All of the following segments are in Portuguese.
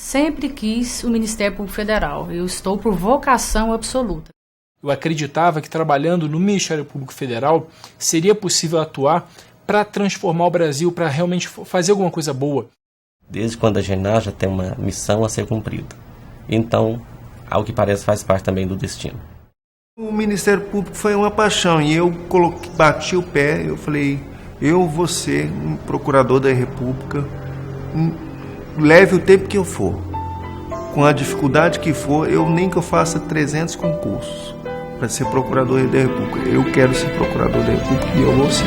Sempre quis o Ministério Público Federal. Eu estou por vocação absoluta. Eu acreditava que trabalhando no Ministério Público Federal seria possível atuar para transformar o Brasil, para realmente fazer alguma coisa boa. Desde quando a gente nasce já tem uma missão a ser cumprida. Então, ao que parece, faz parte também do destino. O Ministério Público foi uma paixão e eu bati o pé, eu falei, eu vou ser um procurador da República, leve o tempo que eu for, com a dificuldade que for, nem que eu faça 300 concursos para ser procurador da República. Eu quero ser procurador da República e eu vou ser.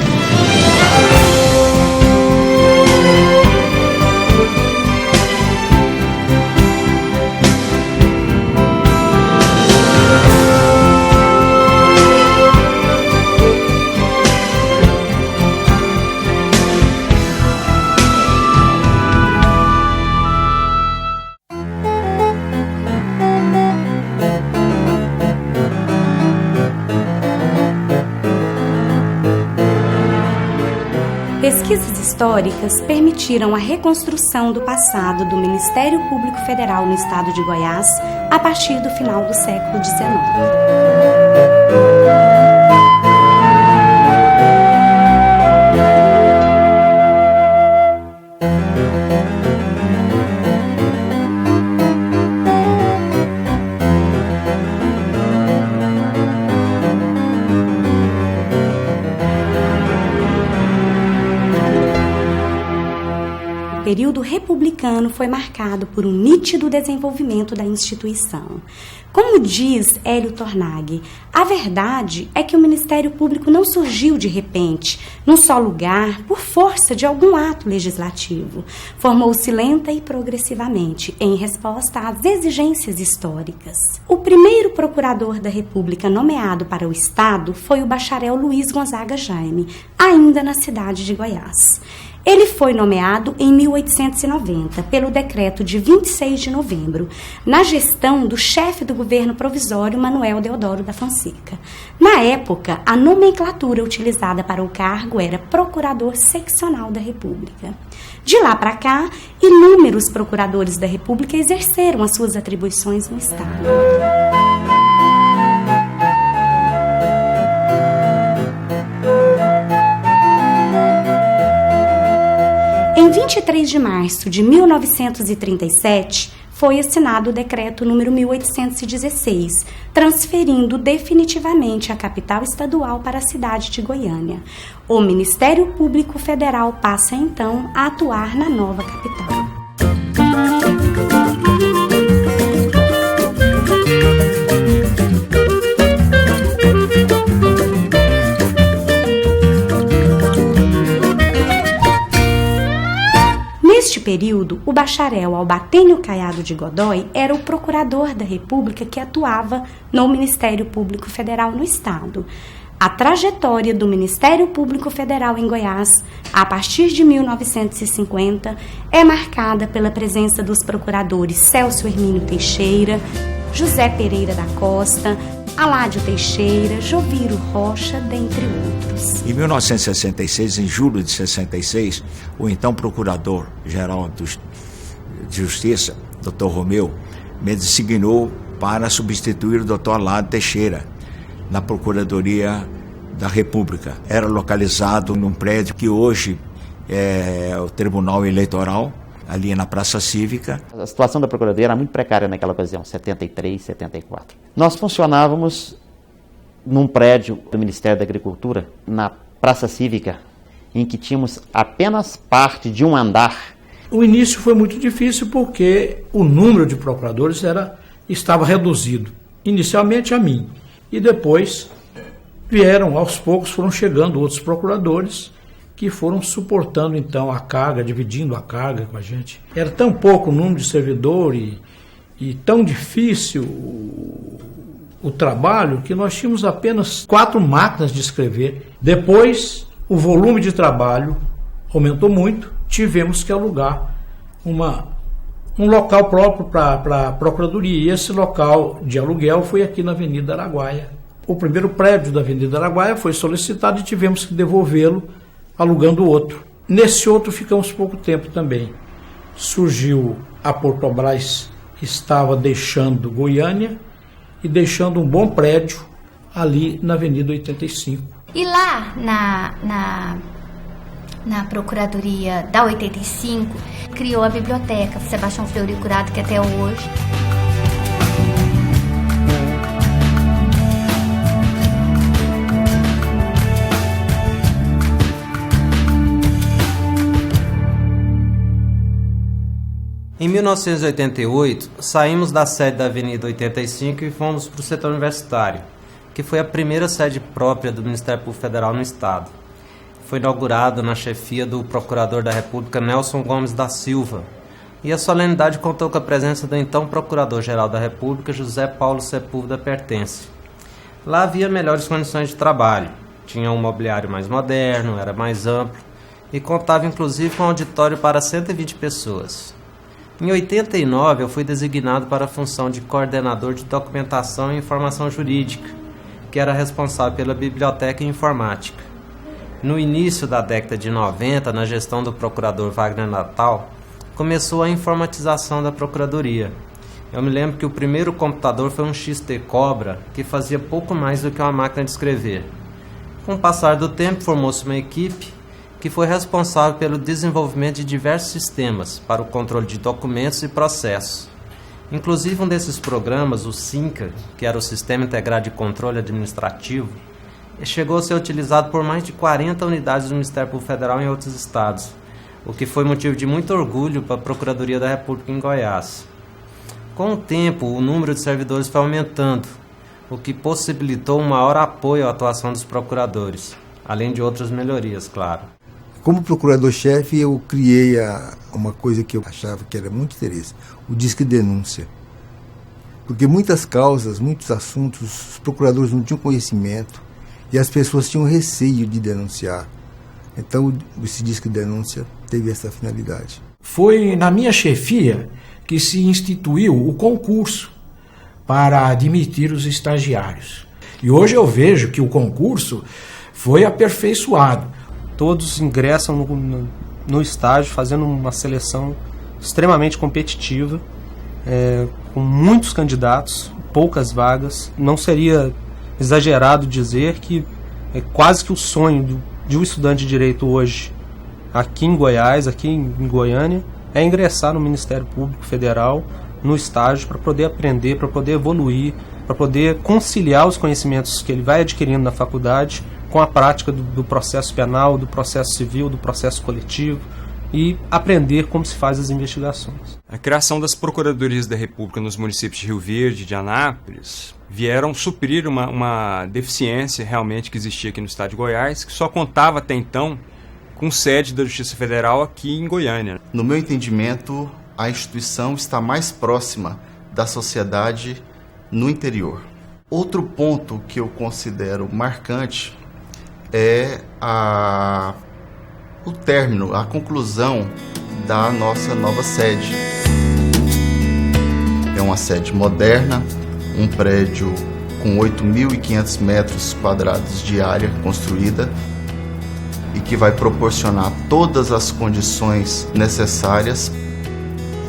Pesquisas históricas permitiram a reconstrução do passado do Ministério Público Federal no estado de Goiás a partir do final do século XIX. O período republicano foi marcado por um nítido desenvolvimento da instituição. Como diz Hélio Tornag, a verdade é que o Ministério Público não surgiu de repente, num só lugar, por força de algum ato legislativo. Formou-se lenta e progressivamente, em resposta às exigências históricas. O primeiro procurador da República nomeado para o Estado foi o bacharel Luiz Gonzaga Jaime, ainda na cidade de Goiás. Ele foi nomeado em 1890, pelo decreto de 26 de novembro, na gestão do chefe do governo provisório Manuel Deodoro da Fonseca. Na época, a nomenclatura utilizada para o cargo era Procurador Seccional da República. De lá para cá, inúmeros procuradores da República exerceram as suas atribuições no Estado. Em 23 de março de 1937, foi assinado o decreto número 1816, transferindo definitivamente a capital estadual para a cidade de Goiânia. O Ministério Público Federal passa então a atuar na nova capital. Neste período, o bacharel Albatênio Caiado de Godoy era o procurador da República que atuava no Ministério Público Federal no Estado. A trajetória do Ministério Público Federal em Goiás, a partir de 1950, é marcada pela presença dos procuradores Celso Hermínio Teixeira, José Pereira da Costa, Aládio Teixeira, Joviro Rocha, dentre outros. Em 1966, em julho de 66, o então Procurador-Geral de Justiça, Dr. Romeu, me designou para substituir o Dr. Aládio Teixeira na Procuradoria da República. Era localizado num prédio que hoje é o Tribunal Eleitoral, ali na Praça Cívica. A situação da Procuradoria era muito precária naquela ocasião, 73, 74. Nós funcionávamos num prédio do Ministério da Agricultura, na Praça Cívica, em que tínhamos apenas parte de um andar. O início foi muito difícil porque o número de procuradores estava reduzido. Inicialmente a mim, e depois aos poucos foram chegando outros procuradores que foram suportando então a carga, dividindo a carga com a gente. Era tão pouco o número de servidor e tão difícil o trabalho que nós tínhamos apenas 4 máquinas de escrever. Depois, o volume de trabalho aumentou muito, tivemos que alugar um local próprio para a Procuradoria. E esse local de aluguel foi aqui na Avenida Araguaia. O primeiro prédio da Avenida Araguaia foi solicitado e tivemos que devolvê-lo alugando outro. Nesse outro ficamos pouco tempo também. Surgiu a Portobras estava deixando Goiânia e deixando um bom prédio ali na Avenida 85. E lá na Procuradoria da 85, criou a biblioteca Sebastião Fleury Curado, que até hoje... Em 1988, saímos da sede da Avenida 85 e fomos para o setor universitário, que foi a primeira sede própria do Ministério Público Federal no Estado. Foi inaugurado na chefia do Procurador da República Nelson Gomes da Silva, e a solenidade contou com a presença do então Procurador-Geral da República, José Paulo Sepúlveda Pertence. Lá havia melhores condições de trabalho, tinha um mobiliário mais moderno, era mais amplo e contava inclusive com um auditório para 120 pessoas. Em 89, eu fui designado para a função de coordenador de documentação e informação jurídica, que era responsável pela biblioteca e informática. No início da década de 90, na gestão do procurador Wagner Natal, começou a informatização da procuradoria. Eu me lembro que o primeiro computador foi um XT Cobra, que fazia pouco mais do que uma máquina de escrever. Com o passar do tempo, formou-se uma equipe que foi responsável pelo desenvolvimento de diversos sistemas para o controle de documentos e processos. Inclusive um desses programas, o SINCA, que era o Sistema Integrado de Controle Administrativo, chegou a ser utilizado por mais de 40 unidades do Ministério Público Federal em outros estados, o que foi motivo de muito orgulho para a Procuradoria da República em Goiás. Com o tempo, o número de servidores foi aumentando, o que possibilitou um maior apoio à atuação dos procuradores, além de outras melhorias, claro. Como procurador-chefe, eu criei uma coisa que eu achava que era muito interessante, o Disque Denúncia. Porque muitas causas, muitos assuntos, os procuradores não tinham conhecimento e as pessoas tinham receio de denunciar. Então, esse Disque Denúncia teve essa finalidade. Foi na minha chefia que se instituiu o concurso para admitir os estagiários. E hoje eu vejo que o concurso foi aperfeiçoado. Todos ingressam no estágio fazendo uma seleção extremamente competitiva, com muitos candidatos, poucas vagas. Não seria exagerado dizer que é quase que o sonho de um estudante de direito hoje, aqui em Goiás, aqui em Goiânia, é ingressar no Ministério Público Federal, no estágio, para poder aprender, para poder evoluir, para poder conciliar os conhecimentos que ele vai adquirindo na faculdade com a prática do processo penal, do processo civil, do processo coletivo e aprender como se faz as investigações. A criação das Procuradorias da República nos municípios de Rio Verde e de Anápolis vieram suprir uma deficiência realmente que existia aqui no estado de Goiás, que só contava até então com sede da Justiça Federal aqui em Goiânia. No meu entendimento, a instituição está mais próxima da sociedade no interior. Outro ponto que eu considero marcante é o término, a conclusão da nossa nova sede. É uma sede moderna, um prédio com 8.500 metros quadrados de área construída e que vai proporcionar todas as condições necessárias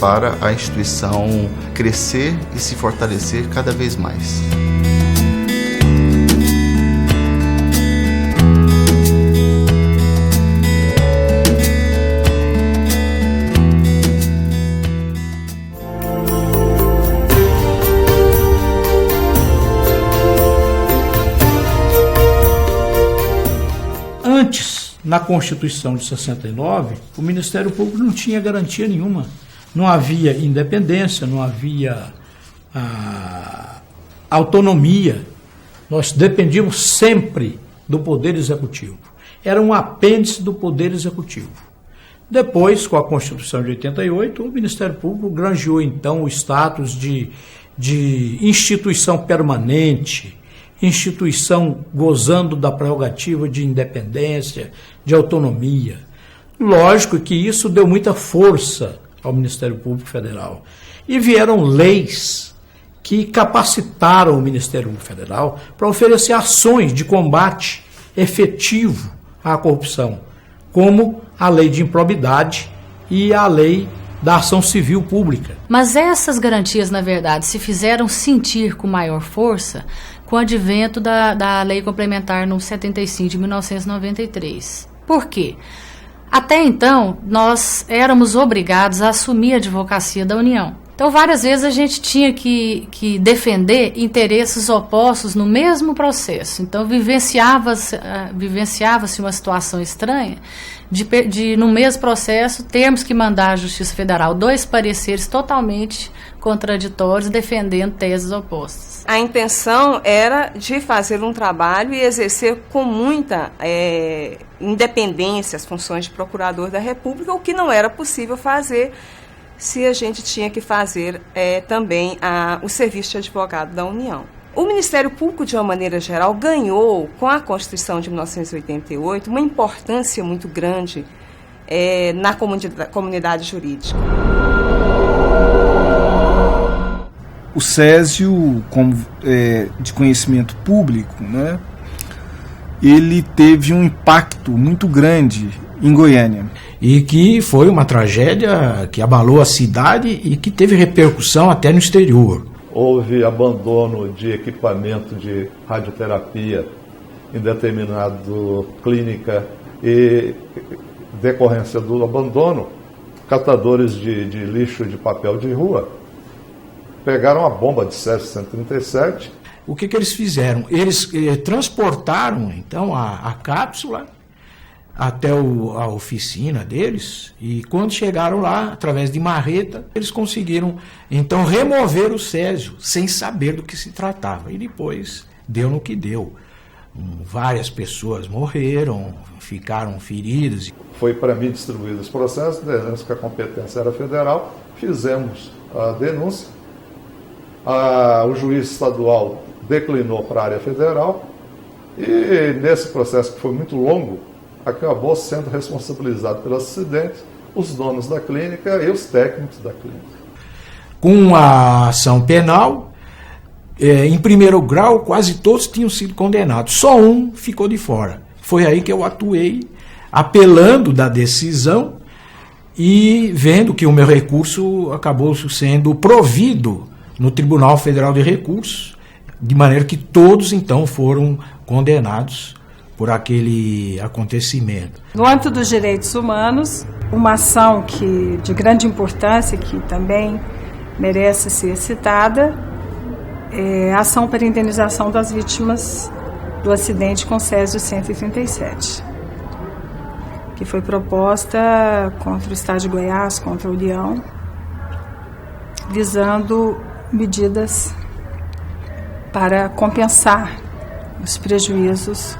para a instituição crescer e se fortalecer cada vez mais. Antes, na Constituição de 69, o Ministério Público não tinha garantia nenhuma. Não havia independência, não havia autonomia. Nós dependíamos sempre do Poder Executivo. Era um apêndice do Poder Executivo. Depois, com a Constituição de 88, o Ministério Público granjeou, então, o status de instituição permanente, instituição gozando da prerrogativa de independência, de autonomia. Lógico que isso deu muita força ao Ministério Público Federal. E vieram leis que capacitaram o Ministério Público Federal para oferecer ações de combate efetivo à corrupção, como a Lei de Improbidade e a Lei da ação civil pública. Mas essas garantias, na verdade, se fizeram sentir com maior força com o advento da Lei Complementar número 75 de 1993. Por quê? Até então, nós éramos obrigados a assumir a advocacia da União. Então, várias vezes a gente tinha que defender interesses opostos no mesmo processo. Então, vivenciava-se uma situação estranha de, no mesmo processo, termos que mandar à Justiça Federal 2 pareceres totalmente contraditórios, defendendo teses opostas. A intenção era de fazer um trabalho e exercer com muita independência as funções de procurador da República, o que não era possível fazer se a gente tinha que fazer também o serviço de advogado da União. O Ministério Público, de uma maneira geral, ganhou, com a Constituição de 1988, uma importância muito grande na comunidade jurídica. O Césio, como de conhecimento público, né, ele teve um impacto muito grande em Goiânia. E que foi uma tragédia que abalou a cidade e que teve repercussão até no exterior. Houve abandono de equipamento de radioterapia em determinada clínica e, decorrência do abandono, catadores de lixo de papel de rua pegaram a bomba de Césio 137. O que eles fizeram? Eles transportaram, então, a cápsula até a oficina deles, e quando chegaram lá, através de marreta, eles conseguiram, então, remover o Césio, sem saber do que se tratava. E depois deu no que deu. Várias pessoas morreram, ficaram feridas. Foi para mim distribuído os processos, dizendo que a competência era federal, fizemos a denúncia, o juiz estadual declinou para a área federal, e nesse processo que foi muito longo, acabou sendo responsabilizado pelo acidente os donos da clínica e os técnicos da clínica. Com a ação penal, em primeiro grau, quase todos tinham sido condenados. Só um ficou de fora. Foi aí que eu atuei, apelando da decisão e vendo que o meu recurso acabou sendo provido no Tribunal Federal de Recursos, de maneira que todos, então, foram condenados por aquele acontecimento. No âmbito dos direitos humanos, uma ação de grande importância, que também merece ser citada, é a ação para indenização das vítimas do acidente com Césio 137, que foi proposta contra o Estado de Goiás, contra a União, visando medidas para compensar os prejuízos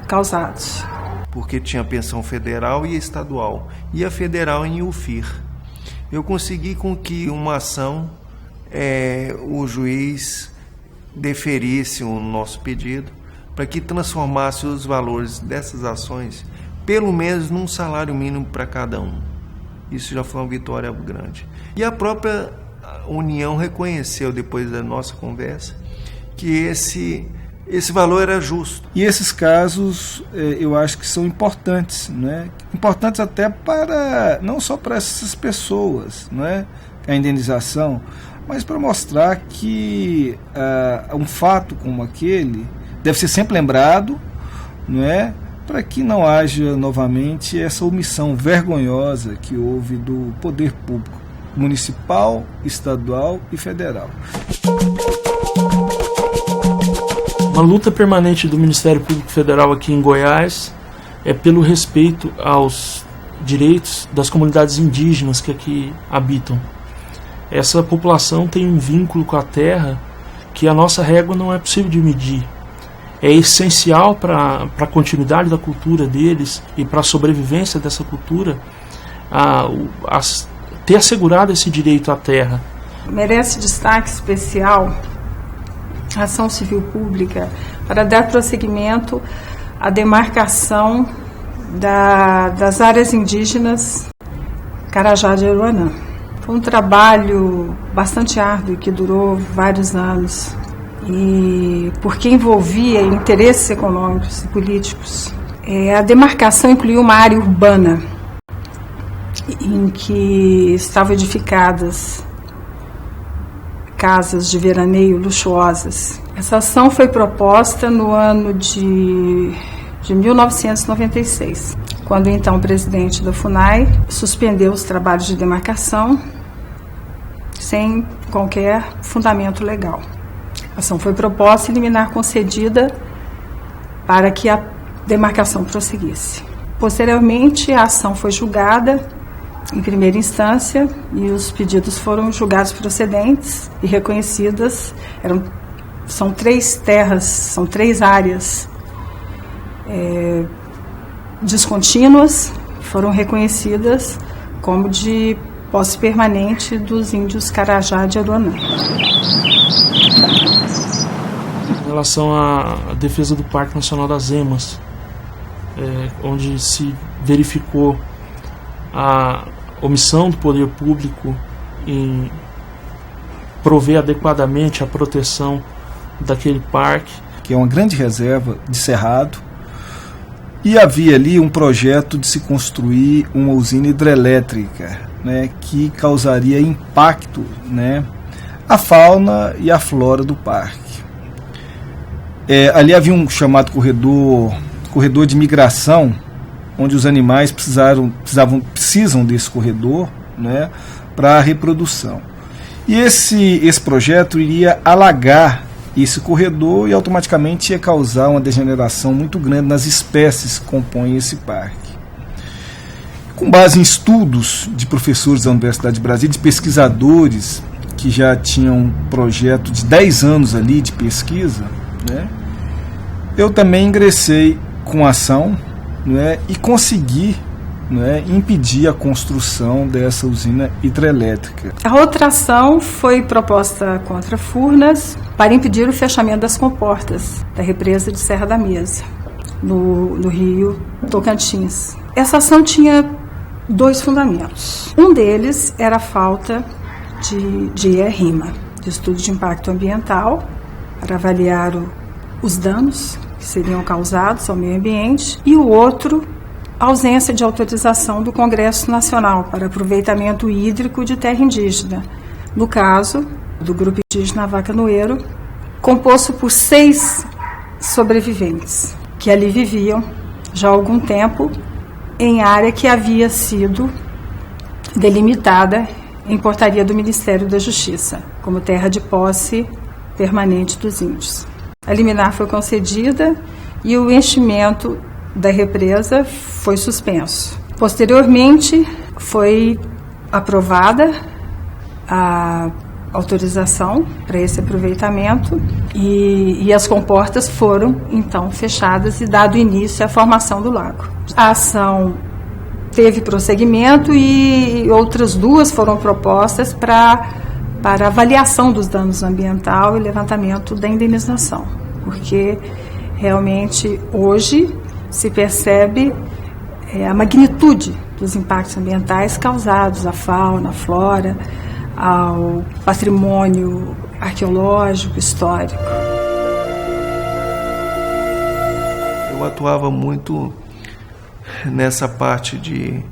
causados. Porque tinha pensão federal e estadual, e a federal em UFIR. Eu consegui com que uma ação, o juiz deferisse o nosso pedido para que transformasse os valores dessas ações pelo menos num salário mínimo para cada um. Isso já foi uma vitória grande. E a própria União reconheceu, depois da nossa conversa, que esse valor era justo. E esses casos, eu acho que são importantes, né? Importantes até para, não só para essas pessoas, né? A indenização, mas para mostrar que um fato como aquele deve ser sempre lembrado, não é? Para que não haja novamente essa omissão vergonhosa que houve do poder público municipal, estadual e federal. Uma luta permanente do Ministério Público Federal aqui em Goiás é pelo respeito aos direitos das comunidades indígenas que aqui habitam. Essa população tem um vínculo com a terra que a nossa régua não é possível de medir. É essencial para a continuidade da cultura deles e para a sobrevivência dessa cultura ter assegurado esse direito à terra. Merece destaque especial a ação civil pública para dar prosseguimento à demarcação das áreas indígenas Carajá de Aruanã. Foi um trabalho bastante árduo que durou vários anos, e porque envolvia interesses econômicos e políticos. A demarcação incluiu uma área urbana, em que estavam edificadas casas de veraneio luxuosas. Essa ação foi proposta no ano de 1996, quando então o presidente da FUNAI suspendeu os trabalhos de demarcação sem qualquer fundamento legal. A ação foi proposta e liminar concedida para que a demarcação prosseguisse. Posteriormente, a ação foi julgada em primeira instância e os pedidos foram julgados procedentes e reconhecidas. São 3 terras, são 3 áreas descontínuas, foram reconhecidas como de posse permanente dos índios Carajá de Aruanã. Em relação à defesa do Parque Nacional das Emas, onde se verificou a omissão do poder público em prover adequadamente a proteção daquele parque. Que é uma grande reserva de cerrado, e havia ali um projeto de se construir uma usina hidrelétrica, né, que causaria impacto, né, à fauna e à flora do parque. Ali havia um chamado corredor de migração, onde os animais precisam desse corredor, né, para a reprodução. E esse projeto iria alagar esse corredor e automaticamente ia causar uma degeneração muito grande nas espécies que compõem esse parque. Com base em estudos de professores da Universidade de Brasília, de pesquisadores que já tinham um projeto de 10 anos ali de pesquisa, né, eu também ingressei com ação, né, e consegui, né, impedir a construção dessa usina hidrelétrica. A outra ação foi proposta contra Furnas para impedir o fechamento das comportas da represa de Serra da Mesa, no rio Tocantins. Essa ação tinha 2 fundamentos. Um deles era a falta de ERIMA, de estudo de impacto ambiental, para avaliar os danos que seriam causados ao meio ambiente, e o outro, a ausência de autorização do Congresso Nacional para aproveitamento hídrico de terra indígena, no caso do grupo indígena Avacanoeiro, composto por 6 sobreviventes, que ali viviam já há algum tempo em área que havia sido delimitada em portaria do Ministério da Justiça, como terra de posse permanente dos índios. A liminar foi concedida e o enchimento da represa foi suspenso. Posteriormente, foi aprovada a autorização para esse aproveitamento e as comportas foram, então, fechadas e dado início à formação do lago. A ação teve prosseguimento e outras 2 foram propostas para avaliação dos danos ambientais e levantamento da indenização, porque realmente hoje se percebe a magnitude dos impactos ambientais causados à fauna, à flora, ao patrimônio arqueológico, histórico. Eu atuava muito nessa parte de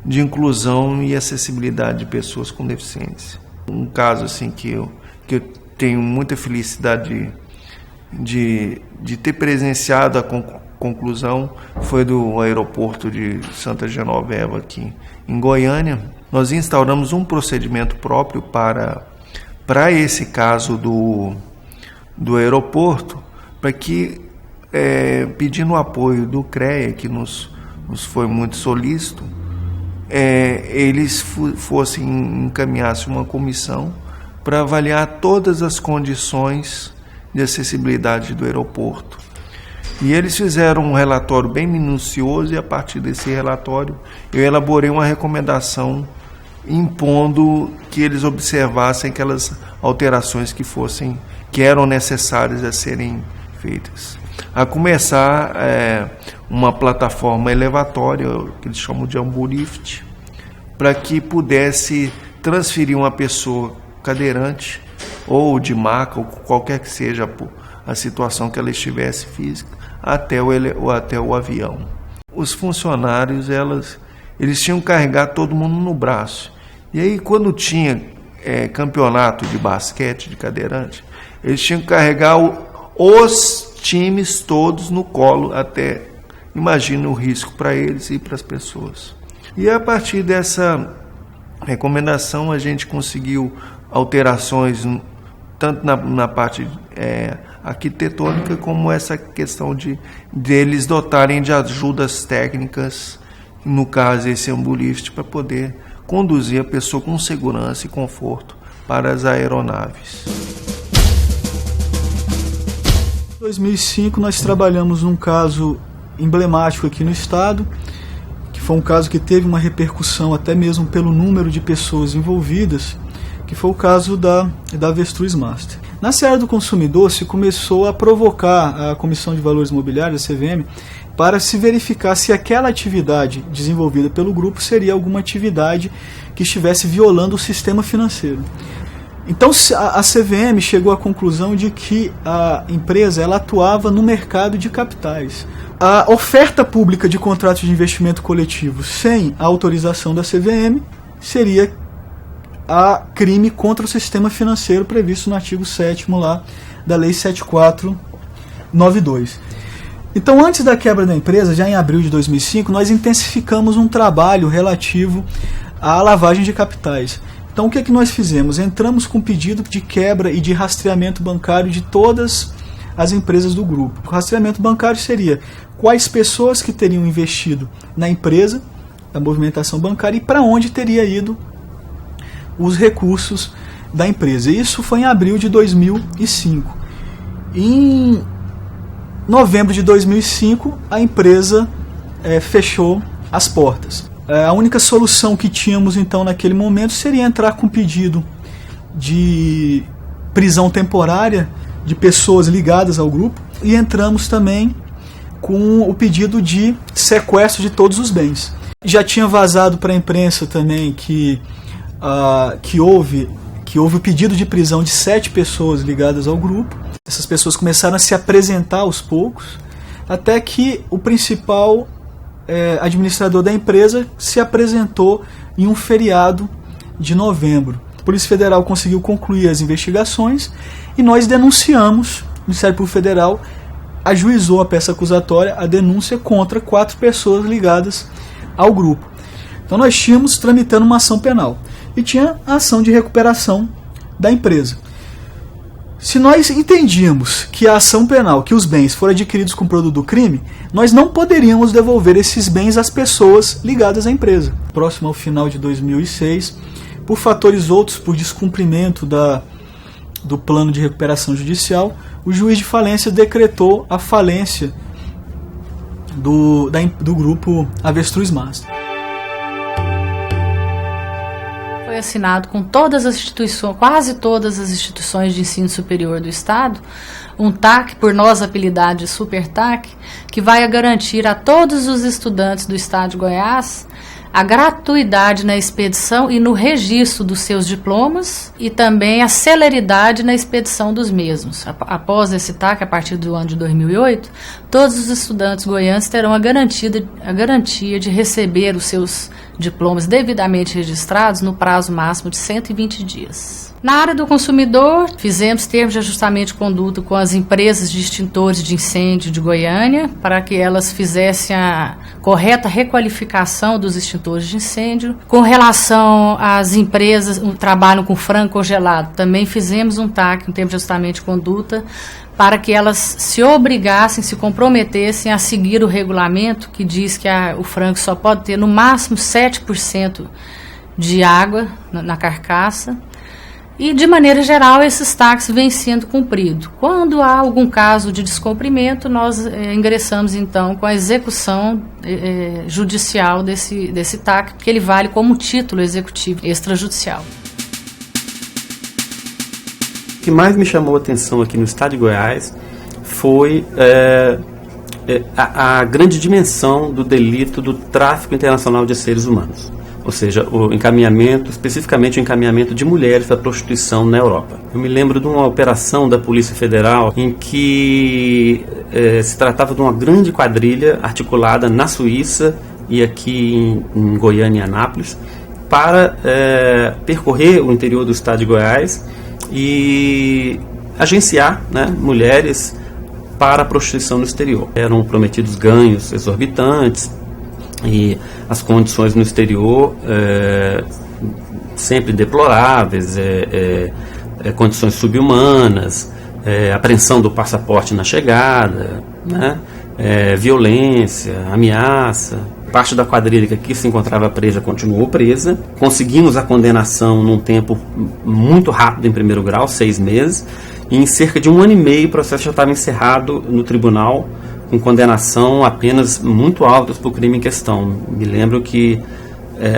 inclusão e acessibilidade de pessoas com deficiência. Um caso assim que eu tenho muita felicidade de ter presenciado a conclusão foi do aeroporto de Santa Genoveva, aqui em Goiânia. Nós instauramos um procedimento próprio para esse caso do aeroporto, para que, pedindo o apoio do CREA, que nos foi muito solícito, eles encaminhassem uma comissão para avaliar todas as condições de acessibilidade do aeroporto. E eles fizeram um relatório bem minucioso, e a partir desse relatório eu elaborei uma recomendação impondo que eles observassem aquelas alterações que eram necessárias a serem feitas. A começar uma plataforma elevatória, que eles chamam de Amburift, para que pudesse transferir uma pessoa cadeirante ou de maca, ou qualquer que seja a situação que ela estivesse física, até o avião. Os funcionários, eles tinham que carregar todo mundo no braço. E aí, quando tinha campeonato de basquete de cadeirante, eles tinham que carregar os times todos no colo, até, imagina o risco para eles e para as pessoas. E a partir dessa recomendação, a gente conseguiu alterações, tanto na parte arquitetônica, como essa questão deles dotarem de ajudas técnicas, no caso esse ambulífero, para poder conduzir a pessoa com segurança e conforto para as aeronaves. Em 2005 nós trabalhamos num caso emblemático aqui no estado, que foi um caso que teve uma repercussão até mesmo pelo número de pessoas envolvidas, que foi o caso da Avestruz Master. Na seara do consumidor se começou a provocar a Comissão de Valores Imobiliários, a CVM, para se verificar se aquela atividade desenvolvida pelo grupo seria alguma atividade que estivesse violando o sistema financeiro. Então a CVM chegou à conclusão de que a empresa ela atuava no mercado de capitais. A oferta pública de contratos de investimento coletivo sem a autorização da CVM seria a crime contra o sistema financeiro previsto no artigo 7º lá da Lei 7492. Então, antes da quebra da empresa, já em abril de 2005, nós intensificamos um trabalho relativo à lavagem de capitais. Então, o que é que nós fizemos? Entramos com pedido de quebra e de rastreamento bancário de todas as empresas do grupo. O rastreamento bancário seria quais pessoas que teriam investido na empresa, a movimentação bancária, e para onde teria ido os recursos da empresa. Isso foi em abril de 2005. Em novembro de 2005, a empresa fechou as portas. A única solução que tínhamos então naquele momento seria entrar com pedido de prisão temporária de pessoas ligadas ao grupo, e entramos também com o pedido de sequestro de todos os bens. Já tinha vazado para a imprensa também que houve o pedido de prisão de 7 pessoas ligadas ao grupo. Essas pessoas começaram a se apresentar aos poucos, até que o principal administrador da empresa se apresentou em um feriado de novembro. A Polícia Federal conseguiu concluir as investigações e nós denunciamos. O Ministério Público Federal ajuizou a peça acusatória, a denúncia contra 4 pessoas ligadas ao grupo. Então nós tínhamos tramitando uma ação penal e tinha a ação de recuperação da empresa. Se nós entendíamos que a ação penal, que os bens foram adquiridos com produto do crime, nós não poderíamos devolver esses bens às pessoas ligadas à empresa. Próximo ao final de 2006, por fatores outros, por descumprimento do plano de recuperação judicial, o juiz de falência decretou a falência do grupo Avestruz Master. Foi assinado com todas as instituições, quase todas as instituições de ensino superior do Estado, um TAC, por nós apelidado de Super TAC, que vai garantir a todos os estudantes do Estado de Goiás a gratuidade na expedição e no registro dos seus diplomas e também a celeridade na expedição dos mesmos. Após esse TAC, a partir do ano de 2008, todos os estudantes goianos terão a garantia de receber os seus diplomas devidamente registrados no prazo máximo de 120 dias. Na área do consumidor, fizemos termos de ajustamento de conduta com as empresas de extintores de incêndio de Goiânia, para que elas fizessem a correta requalificação dos extintores de incêndio. Com relação às empresas que trabalham com frango congelado, também fizemos um TAC, um termo de ajustamento de conduta, para que elas se obrigassem, se comprometessem a seguir o regulamento que diz que o frango só pode ter no máximo 7% de água na carcaça. E, de maneira geral, esses TACs vêm sendo cumpridos. Quando há algum caso de descumprimento, nós ingressamos, então, com a execução judicial desse TAC, porque ele vale como título executivo extrajudicial. O que mais me chamou a atenção aqui no estado de Goiás foi a grande dimensão do delito do tráfico internacional de seres humanos. Ou seja, o encaminhamento, especificamente o encaminhamento de mulheres para prostituição na Europa. Eu me lembro de uma operação da Polícia Federal em que se tratava de uma grande quadrilha articulada na Suíça e aqui em Goiânia e Anápolis, para percorrer o interior do estado de Goiás e agenciar, né, mulheres para a prostituição no exterior. Eram prometidos ganhos exorbitantes e as condições no exterior sempre deploráveis, condições subhumanas, apreensão do passaporte na chegada, né, violência, ameaça. Parte da quadrilha que aqui se encontrava presa continuou presa. Conseguimos a condenação num tempo muito rápido em primeiro grau, 6 meses, e em cerca de 1 ano e meio o processo já estava encerrado no tribunal, com condenação apenas muito altas para o crime em questão. Me lembro que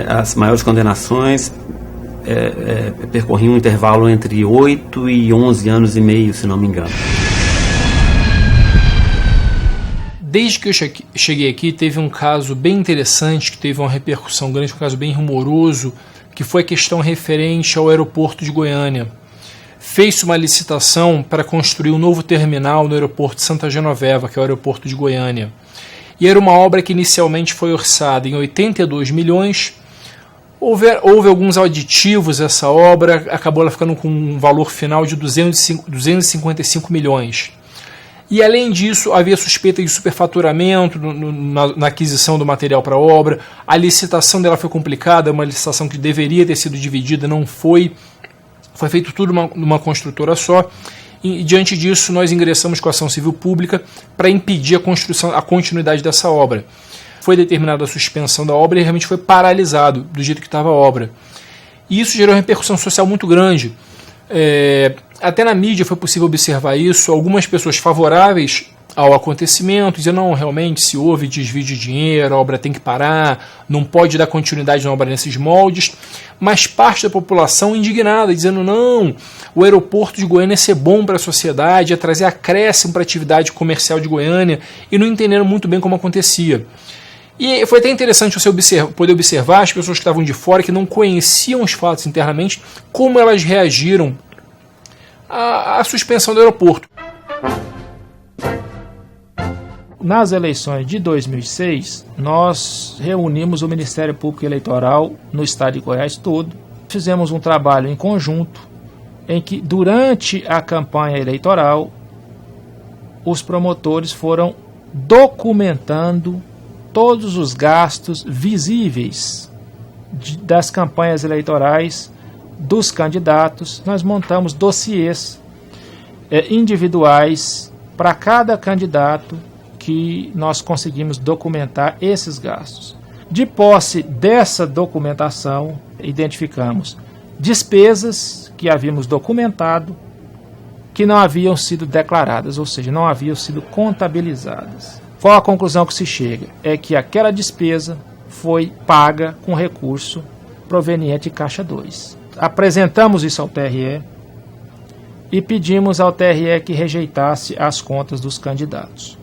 as maiores condenações percorriam um intervalo entre 8 e 11 anos e meio, se não me engano. Desde que eu cheguei aqui, teve um caso bem interessante, que teve uma repercussão grande, um caso bem rumoroso, que foi a questão referente ao aeroporto de Goiânia. Fez-se uma licitação para construir um novo terminal no aeroporto de Santa Genoveva, que é o aeroporto de Goiânia. E era uma obra que inicialmente foi orçada em 82 milhões. Houve alguns aditivos essa obra, acabou ela ficando com um valor final de 255 milhões. E além disso, havia suspeita de superfaturamento na aquisição do material para a obra. A licitação dela foi complicada, uma licitação que deveria ter sido dividida, não foi. Foi feito tudo numa construtora só. E diante disso, nós ingressamos com a ação civil pública para impedir a continuidade dessa obra. Foi determinada a suspensão da obra e realmente foi paralisado do jeito que estava a obra. E isso gerou uma repercussão social muito grande. Até na mídia foi possível observar isso. Algumas pessoas favoráveis ao acontecimento diziam, não, realmente, se houve desvio de dinheiro, a obra tem que parar, não pode dar continuidade na obra nesses moldes. Mas parte da população indignada, dizendo, não, o aeroporto de Goiânia ia ser bom para a sociedade, ia trazer acréscimo para a atividade comercial de Goiânia, e não entenderam muito bem como acontecia. E foi até interessante você poder observar as pessoas que estavam de fora, que não conheciam os fatos internamente, como elas reagiram à suspensão do aeroporto. Nas eleições de 2006, nós reunimos o Ministério Público Eleitoral no estado de Goiás todo. Fizemos um trabalho em conjunto, em que durante a campanha eleitoral, os promotores foram documentando todos os gastos visíveis das campanhas eleitorais dos candidatos. Nós montamos dossiês individuais para cada candidato que nós conseguimos documentar esses gastos. De posse dessa documentação, identificamos despesas que havíamos documentado que não haviam sido declaradas, ou seja, não haviam sido contabilizadas. Qual a conclusão que se chega? É que aquela despesa foi paga com recurso proveniente de Caixa 2. Apresentamos isso ao TRE e pedimos ao TRE que rejeitasse as contas dos candidatos.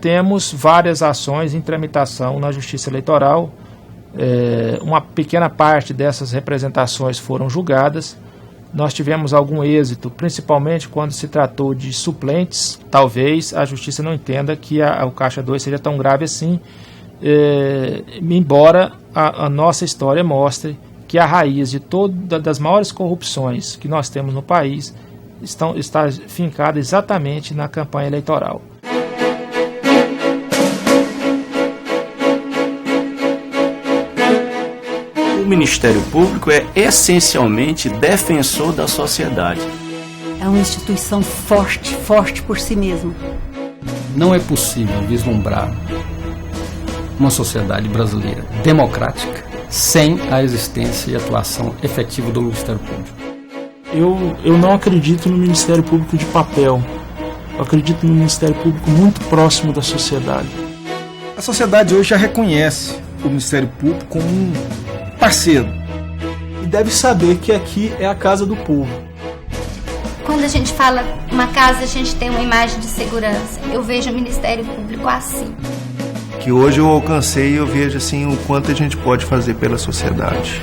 Temos várias ações em tramitação na Justiça Eleitoral. Uma pequena parte dessas representações foram julgadas. Nós tivemos algum êxito, principalmente quando se tratou de suplentes. Talvez a Justiça não entenda que o Caixa 2 seja tão grave assim, embora a nossa história mostre que a raiz de todas das maiores corrupções que nós temos no país está fincada exatamente na campanha eleitoral. O Ministério Público é essencialmente defensor da sociedade. É uma instituição forte, forte por si mesma. Não é possível vislumbrar uma sociedade brasileira democrática sem a existência e atuação efetiva do Ministério Público. Eu não acredito no Ministério Público de papel. Eu acredito no Ministério Público muito próximo da sociedade. A sociedade hoje já reconhece o Ministério Público como um parceiro. E deve saber que aqui é a casa do povo. Quando a gente fala uma casa, a gente tem uma imagem de segurança. Eu vejo o Ministério Público assim. Que hoje eu alcancei e eu vejo assim o quanto a gente pode fazer pela sociedade.